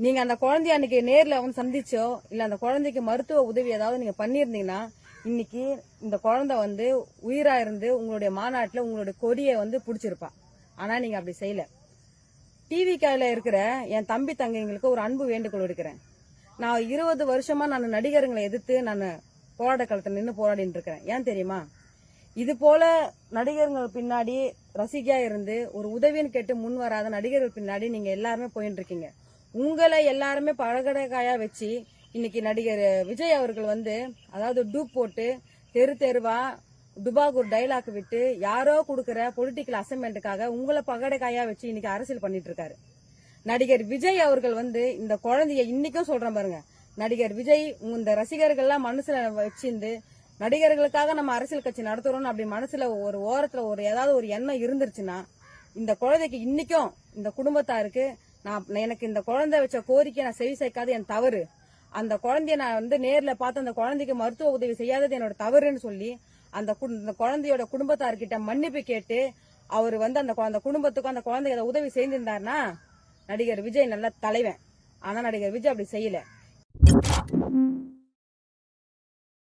நீங்க அந்த குழந்தைய அன்னைக்கு நேர்ல வந்து சந்திச்சோ இல்ல அந்த குழந்தைக்கு மருத்துவ உதவி ஏதாவது நீங்க பண்ணிருந்தீங்கன்னா இன்னைக்கு இந்த குழந்தை வந்து உயிரா இருந்து உங்களுடைய மாநாட்டுல உங்களுடைய கொடியை வந்து புடிச்சிருப்பா. ஆனா நீங்க அப்படி செய்யல. டிவி கால இருக்கிற என் தம்பி தங்கைங்களுக்கு ஒரு அன்பு வேண்டுகோள் எடுக்கிறேன். நான் 20 வருஷமா நான் நடிகர்களை எதிர்த்து நான் போராட்ட களத்தில் நின்று போராடிட்டு இருக்கிறேன். ஏன் தெரியுமா? இது போல நடிகர்கள் பின்னாடி ரசிகையா இருந்து ஒரு உதவின்னு கேட்டு முன் வராத நடிகர்கள் பின்னாடி நீங்க எல்லாருமே போயிட்டு இருக்கீங்க. உங்களை எல்லாருமே பழகடைக்காயா வச்சு இன்னைக்கு நடிகர் விஜய் அவர்கள் வந்து அதாவது டூப் போட்டு தெரு தெருவா டுபாகூர் டைலாக் விட்டு யாரோ கொடுக்கிற பொலிட்டிக்கல் அசைன்மெண்ட்டுக்காக உங்களை பகடைக்காயா வச்சு இன்னைக்கு அரசியல் பண்ணிட்டு இருக்காரு. நடிகர் விஜய் அவர்கள் வந்து இந்த குழந்தைய இன்னைக்கும் சொல்றேன் பாருங்க, நடிகர் விஜய் இந்த ரசிகர்கள்லாம் மனசுல வச்சிருந்து நடிகர்களுக்காக நம்ம அரசியல் கட்சி நடத்துறோம் அப்படி மனசுல ஒரு ஓரத்துல ஒரு ஏதாவது ஒரு எண்ணம் இருந்துருச்சுன்னா இந்த குழந்தைக்கு இன்னைக்கும் இந்த குடும்பத்தாருக்கு எனக்கு இந்த குழந்தை வச்ச கோரிக்கை நான் செவி சேர்க்காது என் தவறு, அந்த குழந்தைய நான் வந்து நேர்ல பார்த்து அந்த குழந்தைக்கு மருத்துவ உதவி செய்யாதது என்னோட தவறுன்னு சொல்லி அந்த குழந்தையோட குடும்பத்தார்கிட்ட மன்னிப்பு கேட்டு அவர் வந்து அந்த குடும்பத்துக்கும் அந்த குழந்தைக்கு உதவி செய்திருந்தாருன்னா நடிகர் விஜய் நல்ல தலைவன். ஆனா நடிகர் விஜய் அப்படி செய்யல.